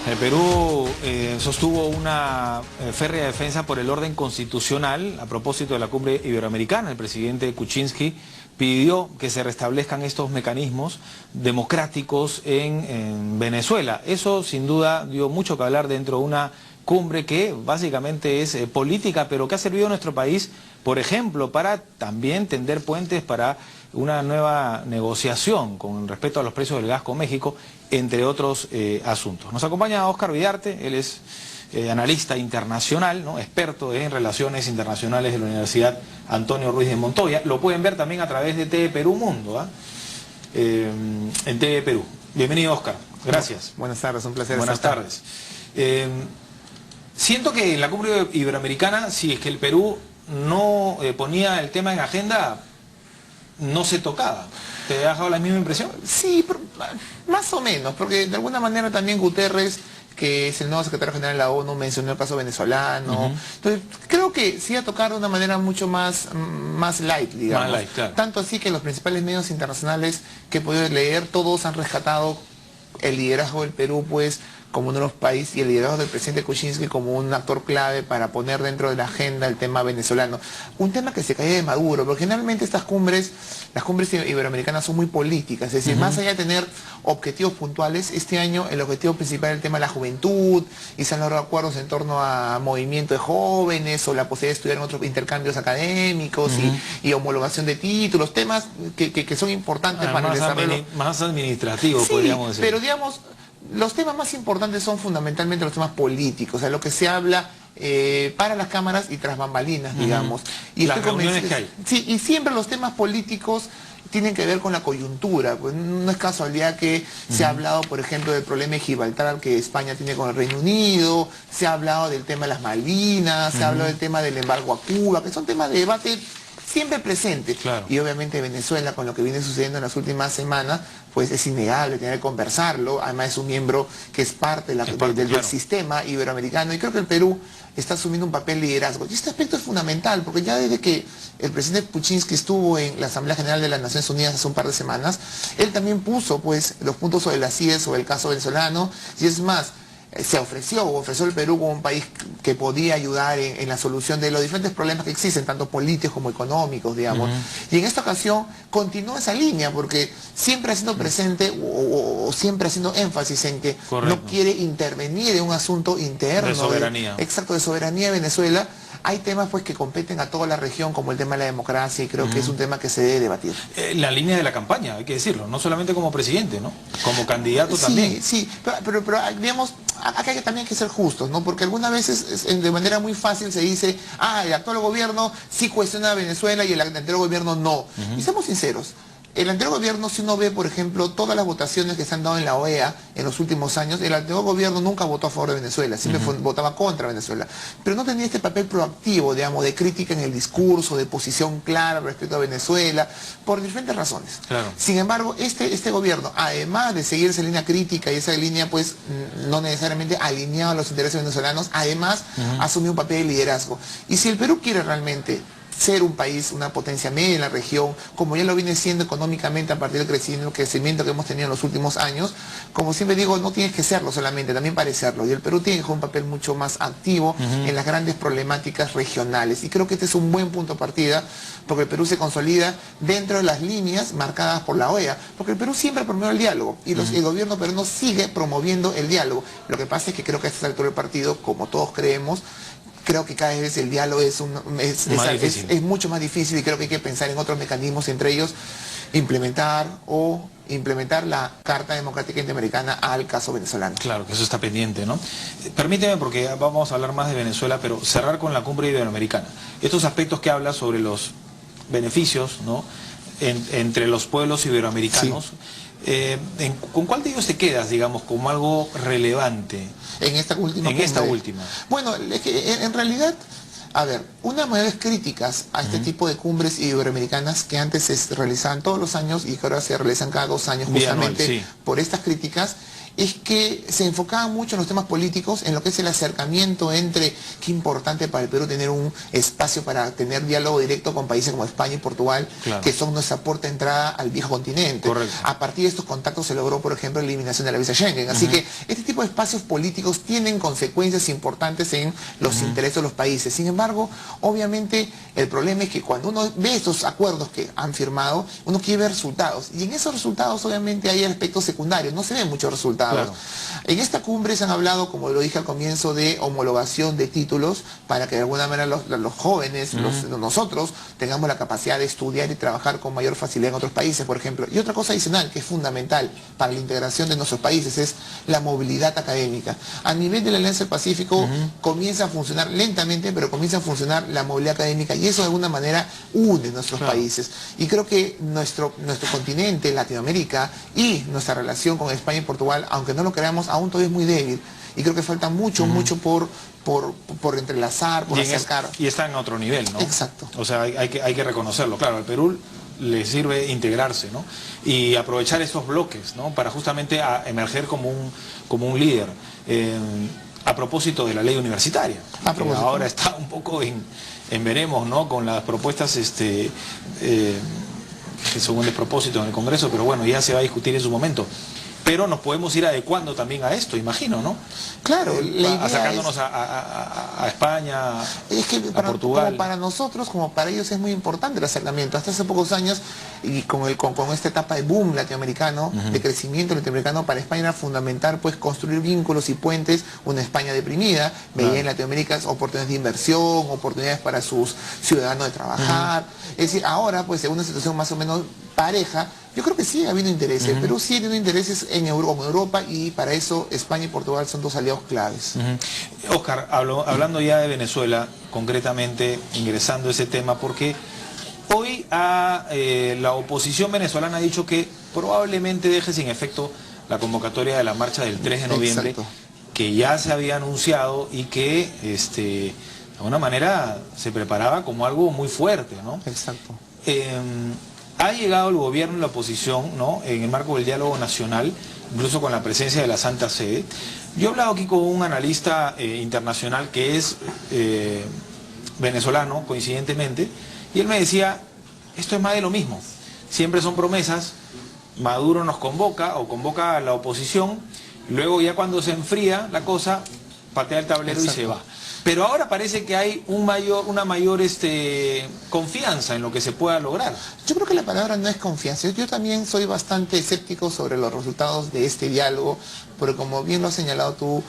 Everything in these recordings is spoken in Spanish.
El Perú sostuvo una férrea defensa por el orden constitucional a propósito de la cumbre iberoamericana. El presidente Kuczynski pidió que se restablezcan estos mecanismos democráticos en Venezuela. Eso sin duda dio mucho que hablar dentro de una cumbre que básicamente es política, pero que ha servido a nuestro país, por ejemplo, para también tender puentes para una nueva negociación con respecto a los precios del gas con México, entre otros asuntos. Nos acompaña Óscar Vidarte, él es analista internacional, ¿no?, experto en relaciones internacionales de la Universidad Antonio Ruiz de Montoya. Lo pueden ver también a través de TV Perú Mundo, en TV Perú. Bienvenido, Óscar. Gracias. Buenas tardes, un placer. Buenas tardes. Siento que en la cumbre iberoamericana, si es que el Perú no ponía el tema en agenda, no se tocaba. ¿Te ha dejado la misma impresión? Sí, pero, más o menos, porque de alguna manera también Guterres, que es el nuevo secretario general de la ONU, mencionó el caso venezolano. Entonces, creo que sí a tocar de una manera mucho más light, digamos. Más light, claro. Tanto así que los principales medios internacionales que he podido leer, todos han rescatado el liderazgo del Perú, pues, como uno de los países, y el liderazgo del presidente Kuczynski como un actor clave para poner dentro de la agenda el tema venezolano. Un tema que se cae de Maduro, porque generalmente estas cumbres, las cumbres iberoamericanas son muy políticas, es decir, más allá de tener objetivos puntuales, este año el objetivo principal es el tema de la juventud, y se han logrado acuerdos en torno a movimiento de jóvenes, o la posibilidad de estudiar en otros intercambios académicos, y homologación de títulos, temas que son importantes para el desarrollo. Más administrativos, sí, podríamos decir. Pero digamos, los temas más importantes son fundamentalmente los temas políticos, o sea, lo que se habla para las cámaras y tras bambalinas, digamos. Y las reuniones que hay. Sí, y siempre los temas políticos tienen que ver con la coyuntura. Pues no es casualidad que se ha hablado, por ejemplo, del problema de Gibraltar que España tiene con el Reino Unido, se ha hablado del tema de las Malvinas, se ha hablado del tema del embargo a Cuba, que son temas de debate siempre presente. Claro. Y obviamente Venezuela, con lo que viene sucediendo en las últimas semanas, pues es innegable tener que conversarlo. Además es un miembro que es parte del sistema iberoamericano, y creo que el Perú está asumiendo un papel de liderazgo. Y este aspecto es fundamental, porque ya desde que el presidente Kuczynski estuvo en la Asamblea General de las Naciones Unidas hace un par de semanas, él también puso, pues, los puntos sobre las IES, sobre el caso venezolano, y es más, se ofreció el Perú como un país que podía ayudar en la solución de los diferentes problemas que existen, tanto políticos como económicos, digamos. Y en esta ocasión continuó esa línea, porque siempre haciendo presente o siempre haciendo énfasis en que no quiere intervenir en un asunto interno. De soberanía. Exacto, de soberanía de Venezuela. Hay temas, pues, que competen a toda la región, como el tema de la democracia, y creo que es un tema que se debe debatir. La línea de la campaña, hay que decirlo, no solamente como presidente, ¿no? Como candidato también. Sí, pero digamos, acá hay también que ser justos, ¿no? Porque algunas veces de manera muy fácil se dice, el actual gobierno sí cuestiona a Venezuela y el anterior gobierno no. Y seamos sinceros, el anterior gobierno, si uno ve, por ejemplo, todas las votaciones que se han dado en la OEA en los últimos años, el anterior gobierno nunca votó a favor de Venezuela, siempre votaba contra Venezuela. Pero no tenía este papel proactivo, digamos, de crítica en el discurso, de posición clara respecto a Venezuela, por diferentes razones. Claro. Sin embargo, este gobierno, además de seguir esa línea crítica y esa línea, pues, no necesariamente alineada a los intereses venezolanos, además asumió un papel de liderazgo. Y si el Perú quiere realmente ser un país, una potencia media en la región, como ya lo viene siendo económicamente a partir del crecimiento que hemos tenido en los últimos años, como siempre digo, no tienes que serlo solamente, también parecerlo. Y el Perú tiene que jugar un papel mucho más activo en las grandes problemáticas regionales. Y creo que este es un buen punto de partida, porque el Perú se consolida dentro de las líneas marcadas por la OEA, porque el Perú siempre promovió el diálogo, y el gobierno peruano sigue promoviendo el diálogo. Lo que pasa es que creo que a esta altura del partido, como todos creemos, creo que cada vez el diálogo es mucho más difícil, y creo que hay que pensar en otros mecanismos, entre ellos implementar la Carta Democrática Interamericana al caso venezolano. Claro, que eso está pendiente, ¿no? Permíteme, porque vamos a hablar más de Venezuela, pero cerrar con la cumbre iberoamericana. Estos aspectos que habla sobre los beneficios, ¿no?, entre los pueblos iberoamericanos. Sí. ¿Con cuál de ellos te quedas, digamos, como algo relevante? En esta última cumbre. Esta última. Bueno, es que en realidad, a ver, una de las mayores críticas a este tipo de cumbres iberoamericanas, que antes se realizaban todos los años y que ahora se realizan cada 2 años, justamente por estas críticas, es que se enfocaban mucho en los temas políticos, en lo que es el acercamiento entre qué importante para el Perú tener un espacio para tener diálogo directo con países como España y Portugal, claro, que son nuestra puerta de entrada al viejo continente. Correcto. A partir de estos contactos se logró, por ejemplo, la eliminación de la visa Schengen. Así que este tipo de espacios políticos tienen consecuencias importantes en los intereses de los países. Sin embargo, obviamente, el problema es que cuando uno ve estos acuerdos que han firmado, uno quiere ver resultados. Y en esos resultados, obviamente, hay aspectos secundarios. No se ven muchos resultados. Claro. En esta cumbre se han hablado, como lo dije al comienzo, de homologación de títulos para que de alguna manera los jóvenes, nosotros, tengamos la capacidad de estudiar y trabajar con mayor facilidad en otros países, por ejemplo. Y otra cosa adicional que es fundamental para la integración de nuestros países es la movilidad académica. A nivel de la Alianza del Pacífico comienza a funcionar lentamente, pero comienza a funcionar la movilidad académica y eso de alguna manera une nuestros países. Y creo que nuestro continente, Latinoamérica, y nuestra relación con España y Portugal, aunque no lo creamos, aún todavía es muy débil. Y creo que falta mucho por entrelazar, por acercar. Y está en otro nivel, ¿no? Exacto. O sea, hay que reconocerlo. Claro, al Perú le sirve integrarse, ¿no? Y aprovechar estos bloques, ¿no? Para justamente emerger como un líder. A propósito de la ley universitaria, que ahora está un poco en veremos, ¿no? Con las propuestas que son un despropósito en el Congreso, pero bueno, ya se va a discutir en su momento. Pero nos podemos ir adecuando también a esto, imagino, ¿no? Claro, acercándonos a España, es que a Portugal. Como para nosotros, como para ellos es muy importante el acercamiento. Hasta hace pocos años, y con esta etapa de boom latinoamericano, de crecimiento latinoamericano, para España era fundamental pues construir vínculos y puentes. Una España deprimida, veía en Latinoamérica oportunidades de inversión, oportunidades para sus ciudadanos de trabajar. Es decir, ahora pues en una situación más o menos pareja, yo creo que sí ha habido intereses. El Perú sí ha tenido intereses en Europa y para eso España y Portugal son dos aliados claves. Oscar, hablando ya de Venezuela, concretamente ingresando a ese tema, porque hoy la oposición venezolana ha dicho que probablemente deje sin efecto la convocatoria de la marcha del 3 de noviembre, Exacto. que ya se había anunciado y que de alguna manera se preparaba como algo muy fuerte, ¿no? Exacto. Ha llegado el gobierno y la oposición, ¿no? En el marco del diálogo nacional, incluso con la presencia de la Santa Sede. Yo he hablado aquí con un analista internacional que es venezolano, coincidentemente, y él me decía, esto es más de lo mismo. Siempre son promesas, Maduro nos convoca o convoca a la oposición, y luego ya cuando se enfría la cosa, patea el tablero Exacto. y se va. Pero ahora parece que hay una mayor confianza en lo que se pueda lograr. Yo creo que la palabra no es confianza. Yo también soy bastante escéptico sobre los resultados de este diálogo, porque como bien lo has señalado tú,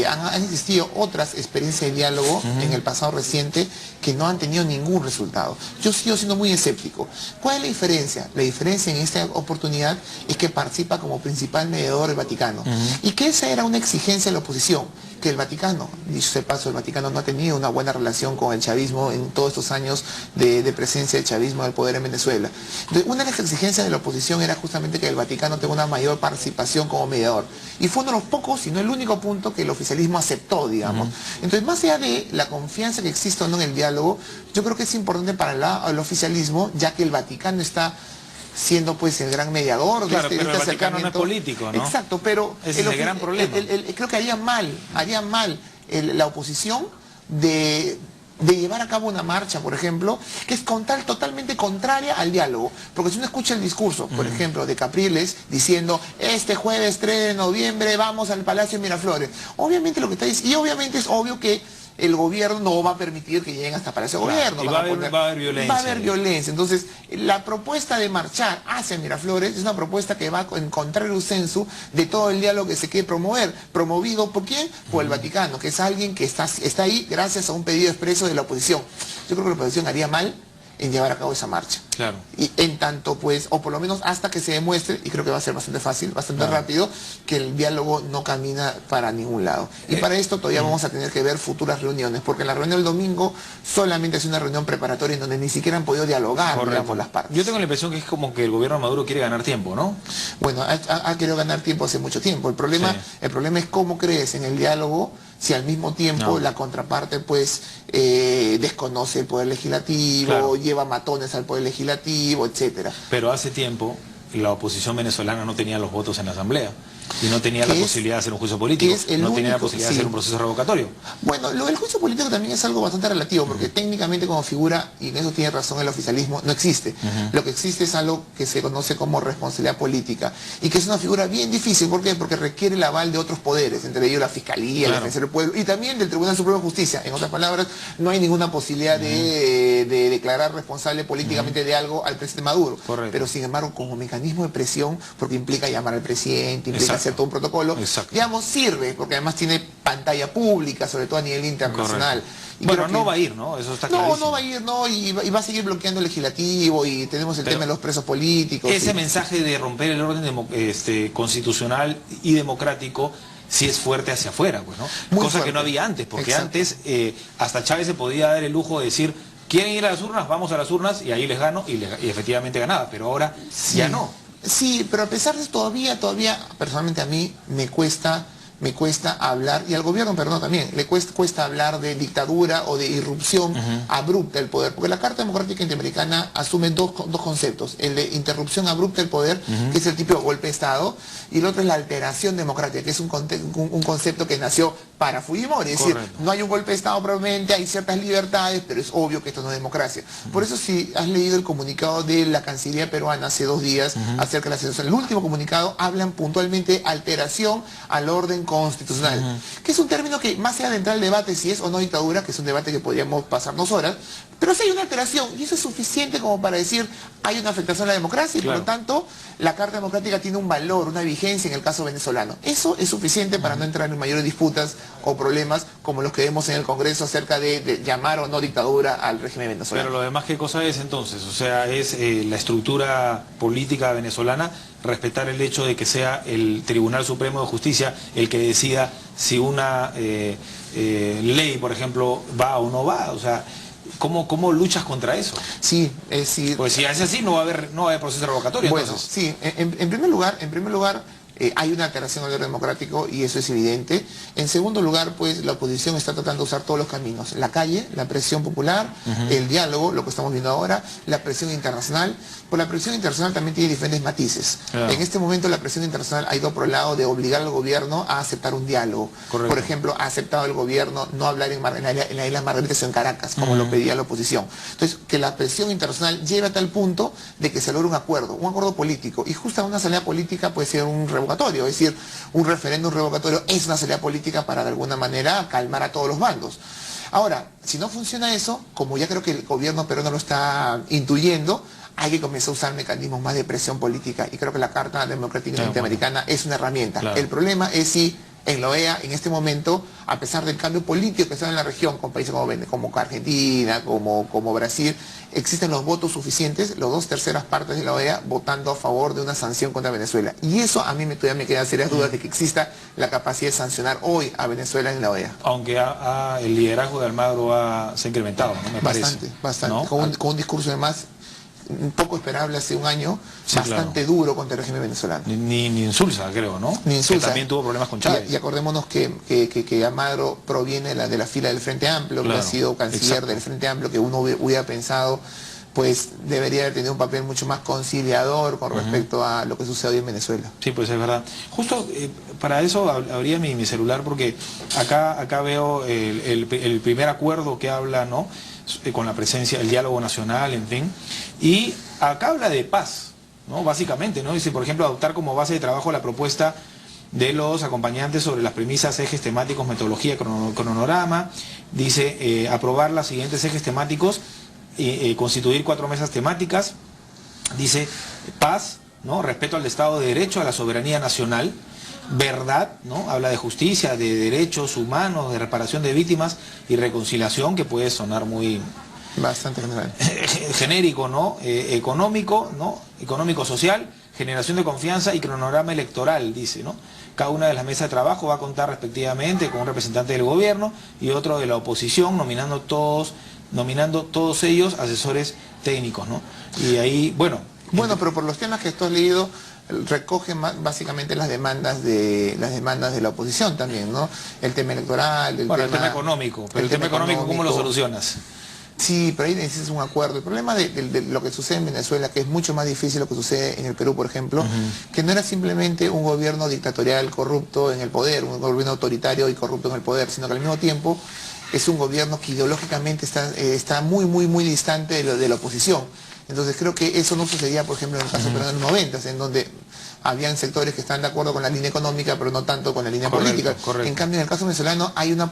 han existido otras experiencias de diálogo en el pasado reciente que no han tenido ningún resultado. Yo sigo siendo muy escéptico. ¿Cuál es la diferencia? La diferencia en esta oportunidad es que participa como principal mediador el Vaticano. Y que esa era una exigencia de la oposición, que el Vaticano, dicho sea de paso, el Vaticano no ha tenido una buena relación con el chavismo en todos estos años de presencia del chavismo del poder en Venezuela. Entonces, una de las exigencias de la oposición era justamente que el Vaticano tenga una mayor participación como mediador. Y fue uno de los pocos, si no el único punto que el oficialismo aceptó, digamos. Entonces, más allá de la confianza que existe o no en el diálogo, yo creo que es importante para el oficialismo, ya que el Vaticano está siendo pues el gran mediador claro, de pero este el Vaticano no es político, ¿no? Exacto, pero ese es el gran problema. Creo que haría mal la oposición de llevar a cabo una marcha, por ejemplo, que es totalmente contraria al diálogo. Porque si uno escucha el discurso, por ejemplo, de Capriles diciendo, este jueves 3 de noviembre vamos al Palacio de Miraflores. Obviamente lo que está diciendo, y obviamente es obvio que el gobierno no va a permitir que lleguen hasta Palacio de Gobierno. Y va a haber violencia. Va a haber violencia. Entonces, la propuesta de marchar hacia Miraflores es una propuesta que va en contrario sensu de todo el diálogo que se quiere promover. ¿Promovido por quién? Por el Vaticano, que es alguien que está ahí gracias a un pedido expreso de la oposición. Yo creo que la oposición haría mal en llevar a cabo esa marcha. Claro. Y en tanto, pues, o por lo menos hasta que se demuestre, y creo que va a ser bastante fácil, bastante rápido, que el diálogo no camina para ningún lado. Y para esto todavía vamos a tener que ver futuras reuniones, porque la reunión del domingo solamente es una reunión preparatoria en donde ni siquiera han podido dialogar, digamos, las partes. Yo tengo la impresión que es como que el gobierno de Maduro quiere ganar tiempo, ¿no? Bueno, ha querido ganar tiempo hace mucho tiempo. El problema es cómo crees en el diálogo si al mismo tiempo la contraparte pues desconoce el poder legislativo, lleva matones al poder legislativo, etcétera. Pero hace tiempo la oposición venezolana no tenía los votos en la asamblea Y no tenía la posibilidad de hacer un juicio político, no tenía la posibilidad de hacer un proceso revocatorio. Bueno, lo del juicio político también es algo bastante relativo, porque técnicamente como figura, y en eso tiene razón el oficialismo, no existe. Lo que existe es algo que se conoce como responsabilidad política, y que es una figura bien difícil. ¿Por qué? Porque requiere el aval de otros poderes, entre ellos la Fiscalía, la Defensa del Pueblo, y también del Tribunal Supremo de Justicia. En otras palabras, no hay ninguna posibilidad de declarar responsable políticamente de algo al presidente Maduro. Correcto. Pero sin embargo, como mecanismo de presión, porque implica llamar al presidente, implica hacer todo un protocolo, digamos, sirve, porque además tiene pantalla pública, sobre todo a nivel internacional. Y bueno, no va a ir, ¿no? Eso está clarísimo. No va a ir, no, y va a seguir bloqueando el legislativo, y tenemos el tema de los presos políticos. Ese mensaje de romper el orden constitucional y democrático sí es fuerte hacia afuera, pues, ¿no? Cosa fuerte. Que no había antes, porque antes hasta Chávez se podía dar el lujo de decir, ¿quieren ir a las urnas? Vamos a las urnas, y ahí les gano, y efectivamente ganaba, pero ahora ya no. Sí, pero a pesar de eso todavía, personalmente a mí me cuesta hablar, y al gobierno, perdón, también, le cuesta hablar de dictadura o de irrupción abrupta del poder, porque la Carta Democrática Interamericana asume dos conceptos: el de interrupción abrupta del poder, que es el tipo de golpe de Estado, y el otro es la alteración democrática, que es un concepto que nació para Fujimori, es decir, no hay un golpe de Estado probablemente, hay ciertas libertades, pero es obvio que esto no es democracia. Por eso, si has leído el comunicado de la Cancillería peruana hace 2 días acerca de la situación, el último comunicado, hablan puntualmente alteración al orden constitucional, que es un término que, más allá de entrar al debate si es o no dictadura, que es un debate que podríamos pasarnos horas, pero sí hay una alteración, y eso es suficiente como para decir hay una afectación a la democracia, y por lo tanto la Carta Democrática tiene un valor, una vigencia en el caso venezolano. Eso es suficiente para no entrar en mayores disputas o problemas como los que vemos en el Congreso acerca de llamar o no dictadura al régimen venezolano. Pero lo demás, ¿qué cosa es entonces? O sea, es la estructura política venezolana, respetar el hecho de que sea el Tribunal Supremo de Justicia el que decida si una ley, por ejemplo, va o no va. O sea, ¿cómo luchas contra eso? Sí, es decir... Pues si es así, no va a haber proceso revocatorio. Bueno, entonces. sí, en primer lugar, hay una alteración al orden democrático, y eso es evidente. En segundo lugar, pues la oposición está tratando de usar todos los caminos: la calle, la presión popular, el diálogo, lo que estamos viendo ahora, la presión internacional. Pues la presión internacional también tiene diferentes matices. En este momento la presión internacional ha ido por el lado de obligar al gobierno a aceptar un diálogo. Por ejemplo, ha aceptado el gobierno no hablar en la isla Margaritas o en Caracas, como lo pedía la oposición. Entonces, que la presión internacional lleve a tal punto de que se logre un acuerdo político, y justo una salida política puede ser un revocatorio, es decir, un referéndum revocatorio es una salida política para de alguna manera calmar a todos los bandos. Ahora, si no funciona eso, como ya creo que el gobierno peruano lo está intuyendo, hay que comenzar a usar mecanismos más de presión política, y creo que la Carta Democrática Interamericana es una herramienta. El problema es si en la OEA, en este momento, a pesar del cambio político que está en la región, con países como Argentina, como Brasil, existen los votos suficientes, los 2/3 partes de la OEA votando a favor de una sanción contra Venezuela. Y eso a mí todavía me quedan serias dudas de que exista la capacidad de sancionar hoy a Venezuela en la OEA. Aunque el liderazgo de Almagro se ha incrementado, ¿no? Me parece. Bastante. ¿No? Con un discurso además un poco esperable hace un año, bastante duro contra el régimen venezolano. Ni Insulza, creo, ¿no? Ni Insulza. Que también tuvo problemas con Chávez. Y acordémonos que Almagro proviene de la fila del Frente Amplio, que ha sido canciller del Frente Amplio, que uno hubiera pensado pues debería haber tenido un papel mucho más conciliador con respecto a lo que sucede hoy en Venezuela. Sí, pues es verdad. Justo para eso abría mi celular, porque acá veo el primer acuerdo que habla, ¿no?, con la presencia, el diálogo nacional, en fin, y acá habla de paz, ¿no?, básicamente, ¿no? Dice, por ejemplo, adoptar como base de trabajo la propuesta de los acompañantes sobre las premisas, ejes temáticos, metodología, cronograma. Dice, aprobar los siguientes ejes temáticos, constituir 4 mesas temáticas. Dice, paz, ¿no?, respeto al Estado de Derecho, a la soberanía nacional. Verdad, ¿no?, habla de justicia, de derechos humanos, de reparación de víctimas y reconciliación, que puede sonar muy... bastante general. Genérico, ¿no? Económico, ¿no? Económico-social, generación de confianza y cronograma electoral, dice, ¿no? Cada una de las mesas de trabajo va a contar respectivamente con un representante del gobierno y otro de la oposición, nominando todos ellos asesores técnicos, ¿no? Y ahí, bueno... Bueno, pero por los temas que tú has leído, recoge básicamente las demandas de la oposición también, ¿no? El tema electoral, el tema económico, pero el tema económico, ¿cómo lo solucionas? Sí, pero ahí necesitas un acuerdo. El problema de lo que sucede en Venezuela, que es mucho más difícil lo que sucede en el Perú, por ejemplo, que no era simplemente un gobierno dictatorial corrupto en el poder, un gobierno autoritario y corrupto en el poder, sino que al mismo tiempo es un gobierno que ideológicamente está muy distante de la oposición. Entonces creo que eso no sucedía, por ejemplo, en el caso peruano de los 90, en donde habían sectores que están de acuerdo con la línea económica, pero no tanto con la línea política. Correcto. En cambio, en el caso venezolano hay una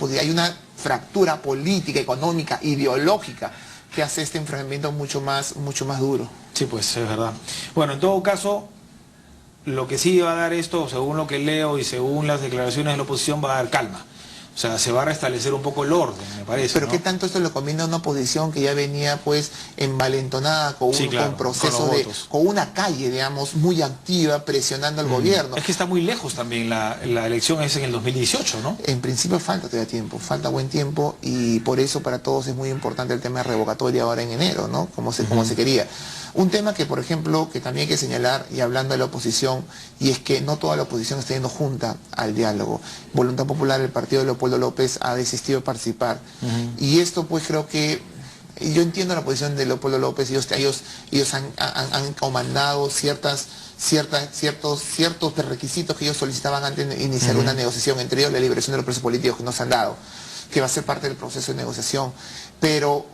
fractura política, económica, ideológica, que hace este enfrentamiento mucho más duro. Sí, pues es verdad. Bueno, en todo caso, lo que sí va a dar esto, según lo que leo y según las declaraciones de la oposición, va a dar calma. O sea, se va a restablecer un poco el orden, me parece. Pero ¿no? ¿qué tanto esto lo combina una oposición que ya venía pues envalentonada con un proceso con una calle, digamos, muy activa, presionando al gobierno? Es que está muy lejos también, la elección es en el 2018, ¿no? En principio falta todavía tiempo, falta buen tiempo, y por eso para todos es muy importante el tema de revocatoria ahora en enero, ¿no? Como se quería. Un tema que, por ejemplo, que también hay que señalar, y hablando de la oposición, y es que no toda la oposición está yendo junta al diálogo. Voluntad Popular, el partido de Leopoldo López, ha desistido de participar. Y esto, pues, creo que... Yo entiendo la posición de Leopoldo López, ellos han comandado ciertos requisitos que ellos solicitaban antes de iniciar una negociación, entre ellos la liberación de los presos políticos que no se han dado, que va a ser parte del proceso de negociación. Pero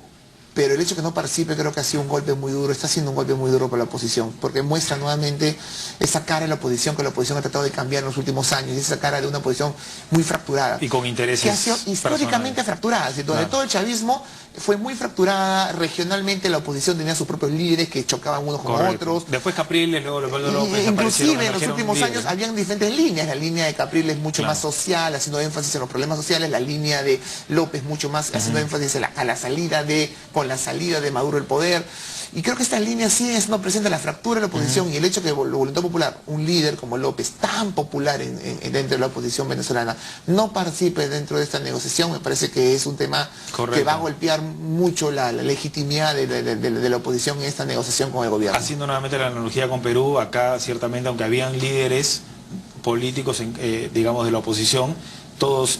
el hecho de que no participe creo que ha sido un golpe muy duro, está siendo un golpe muy duro para la oposición, porque muestra nuevamente esa cara de la oposición que la oposición ha tratado de cambiar en los últimos años, y esa cara de una oposición muy fracturada. Y con intereses que ha sido históricamente fracturada, donde todo el chavismo fue muy fracturada, regionalmente la oposición tenía sus propios líderes que chocaban unos con otros. Después Capriles, luego Leopoldo López. Inclusive en los últimos años habían diferentes líneas, la línea de Capriles mucho más social, haciendo énfasis en los problemas sociales, la línea de López mucho más haciendo énfasis a la salida de Maduro del poder. Y creo que estas líneas sí no presenta la fractura de la oposición, y el hecho que Voluntad Popular, un líder como López, tan popular dentro de la oposición venezolana, no participe dentro de esta negociación, me parece que es un tema que va a golpear mucho la legitimidad de la oposición en esta negociación con el gobierno. Haciendo nuevamente la analogía con Perú, acá ciertamente, aunque habían líderes políticos, digamos, de la oposición, todos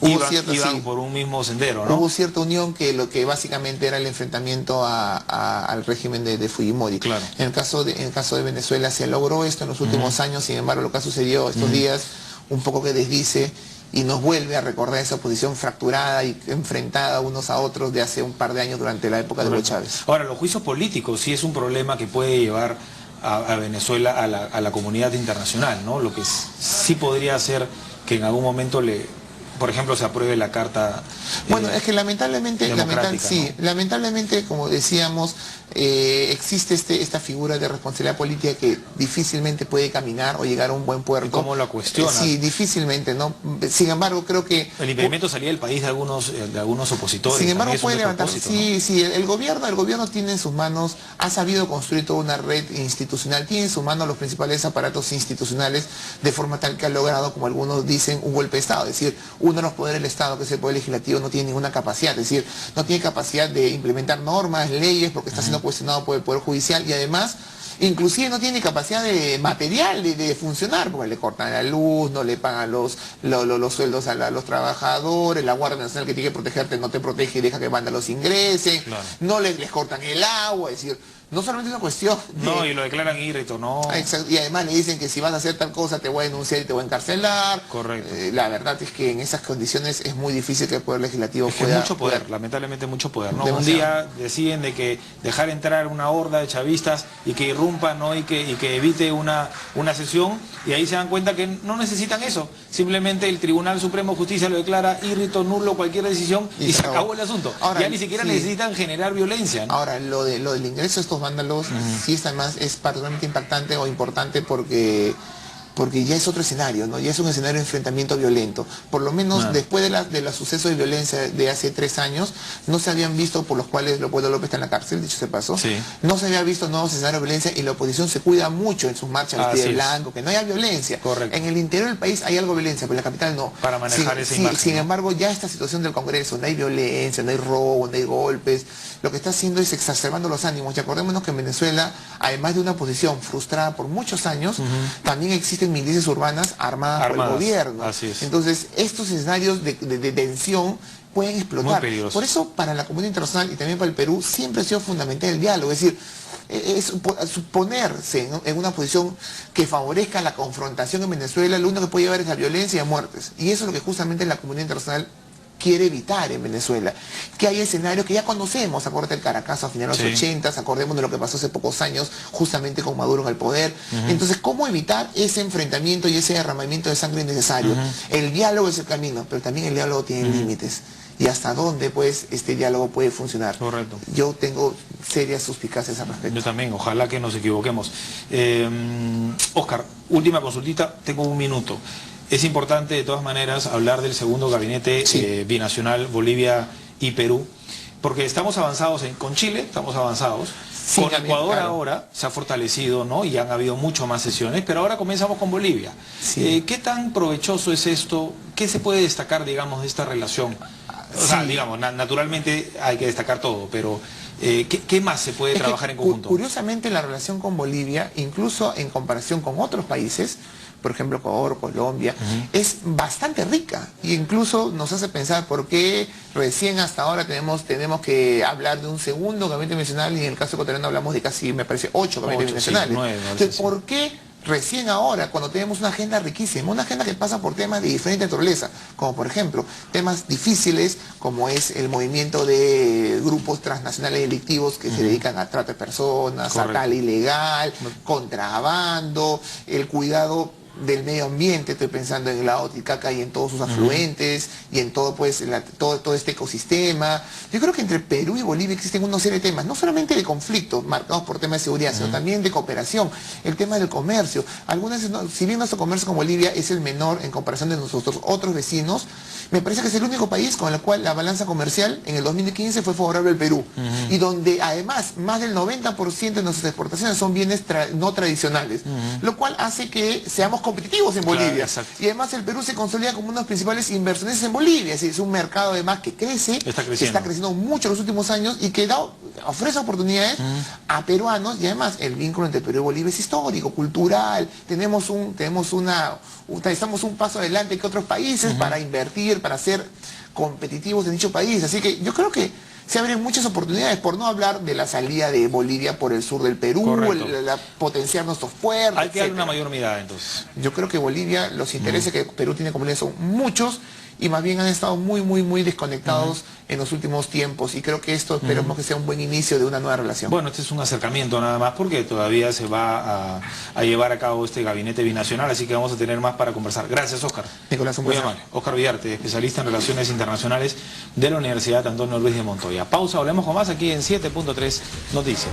iban por un mismo sendero, ¿no? Hubo cierta unión que lo que básicamente era el enfrentamiento al régimen de Fujimori. Claro. En el caso de Venezuela se logró esto en los últimos años, sin embargo lo que ha sucedido estos días, un poco que desdice y nos vuelve a recordar esa oposición fracturada y enfrentada unos a otros de hace un par de años durante la época de Hugo Chávez. Ahora, los juicios políticos sí es un problema que puede llevar a Venezuela a la comunidad internacional, ¿no? Lo que sí podría hacer que en algún momento por ejemplo, se apruebe la carta. Bueno, es que lamentablemente, ¿no? Lamentablemente, como decíamos, existe esta figura de responsabilidad política que difícilmente puede caminar o llegar a un buen puerto. ¿Cómo la cuestiona? Sí, difícilmente, ¿no? Sin embargo, creo que... El impedimento salía del país de algunos opositores. Sin embargo, puede levantar... Sí, el gobierno tiene en sus manos, ha sabido construir toda una red institucional, tiene en sus manos los principales aparatos institucionales, de forma tal que ha logrado, como algunos dicen, un golpe de Estado. Es decir, uno de los poderes del Estado, que es el poder legislativo, no tiene ninguna capacidad, es decir, no tiene capacidad de implementar normas, leyes, porque está siendo cuestionado por el Poder Judicial, y además, inclusive no tiene capacidad material de funcionar, porque le cortan la luz, no le pagan los sueldos a los trabajadores, la Guardia Nacional que tiene que protegerte no te protege y deja que vándalos ingresen, no les cortan el agua, es decir, no solamente es una cuestión de... No, y lo declaran irrito, no. Exacto, y además le dicen que si vas a hacer tal cosa te voy a denunciar y te voy a encarcelar. Correcto. La verdad es que en esas condiciones es muy difícil que el Poder Legislativo pueda... mucho poder, lamentablemente mucho poder, ¿no? Demasiado. Un día deciden de que dejar entrar una horda de chavistas y que irrumpan, ¿no? y que evite una sesión, y ahí se dan cuenta que no necesitan eso. Simplemente el Tribunal Supremo de Justicia lo declara irrito, nulo cualquier decisión y se acabó el asunto. Ahora, ya ni siquiera necesitan generar violencia, ¿no? Ahora, lo del ingreso de estos vándalos sí además es particularmente impactante o importante porque ya es otro escenario, ¿no? Ya es un escenario de enfrentamiento violento. Por lo menos después de los sucesos de violencia de hace 3 años, no se habían visto, por los cuales Leopoldo López está en la cárcel, dicho se pasó, no se había visto nuevos escenarios de violencia, y la oposición se cuida mucho en sus marchas de blanco, que no haya violencia. Correcto. En el interior del país hay algo de violencia, pero en la capital no. Para manejar esa imagen. Sin embargo, ya esta situación del Congreso, no hay violencia, no hay robo, no hay golpes, lo que está haciendo es exacerbando los ánimos. Y acordémonos que en Venezuela, además de una oposición frustrada por muchos años, también existen milicias urbanas armadas por el gobierno. Así es. Entonces, estos escenarios de tensión pueden explotar. Muy peligroso. Por eso, para la comunidad internacional y también para el Perú, siempre ha sido fundamental el diálogo. Es decir, ponerse en una posición que favorezca la confrontación en Venezuela, lo único que puede llevar es a violencia y a muertes. Y eso es lo que justamente la comunidad internacional quiere evitar en Venezuela. Que hay escenarios que ya conocemos, acuérdate del Caracazo a finales de los 80, acordemos de lo que pasó hace pocos años justamente con Maduro en el poder. Entonces, ¿cómo evitar ese enfrentamiento y ese derramamiento de sangre innecesario? El diálogo es el camino, pero también el diálogo tiene límites. Y hasta dónde, pues, este diálogo puede funcionar. Correcto. Yo tengo serias suspicacias al respecto. Yo también, ojalá que nos equivoquemos. Óscar, última consultita, tengo un minuto. Es importante, de todas maneras, hablar del segundo gabinete binacional Bolivia y Perú, porque estamos avanzados con Chile, estamos avanzados. Sí, con Ecuador claro. Ahora se ha fortalecido, ¿no? Y han habido mucho más sesiones, pero ahora comenzamos con Bolivia. Sí. ¿Qué tan provechoso es esto? ¿Qué se puede destacar, digamos, de esta relación? O sea, digamos, naturalmente hay que destacar todo, pero ¿qué más se puede trabajar en conjunto? Curiosamente, la relación con Bolivia, incluso en comparación con otros países, por ejemplo Ecuador, Colombia, es bastante rica. E incluso nos hace pensar por qué recién hasta ahora tenemos que hablar de un segundo gabinete binacional, y en el caso ecuatoriano hablamos de casi, me parece, 8 gabinetes binacionales. Sí, 9, entonces, ¿por qué recién ahora, cuando tenemos una agenda riquísima, una agenda que pasa por temas de diferente naturaleza, como por ejemplo temas difíciles como es el movimiento de grupos transnacionales delictivos que se dedican a trata de personas, a tal ilegal, contrabando, el cuidado del medio ambiente, estoy pensando en el lago Titicaca y en todos sus afluentes y en todo, pues, todo este ecosistema. Yo creo que entre Perú y Bolivia existen una serie de temas, no solamente de conflictos marcados por temas de seguridad, sino también de cooperación, el tema del comercio. Algunas veces, si bien nuestro comercio con Bolivia es el menor en comparación de nuestros otros vecinos, me parece que es el único país con el cual la balanza comercial en el 2015 fue favorable al Perú, y donde además más del 90% de nuestras exportaciones son bienes no tradicionales, lo cual hace que seamos competitivos en Bolivia. Claro, y además el Perú se consolida como uno de los principales inversionistas en Bolivia. Es un mercado además que crece, está creciendo mucho en los últimos años y que ofrece oportunidades a peruanos, y además el vínculo entre Perú y Bolivia es histórico, cultural. Estamos un paso adelante que otros países para invertir, para ser competitivos en dicho país. Así que yo creo que se abren muchas oportunidades, por no hablar de la salida de Bolivia por el sur del Perú, potenciar nuestros puertos. Hay que darle una mayor mirada, entonces. Yo creo que Bolivia, los intereses que Perú tiene con Bolivia son muchos, y más bien han estado muy desconectados en los últimos tiempos, y creo que esto esperemos que sea un buen inicio de una nueva relación. Bueno, este es un acercamiento nada más, porque todavía se va a llevar a cabo este gabinete binacional, así que vamos a tener más para conversar. Gracias, Óscar. Nicolás, un muy placer. amable. Óscar Villarte, especialista en Relaciones Internacionales de la Universidad Antonio Luis de Montoya. Pausa, hablemos con más aquí en 7.3 Noticias.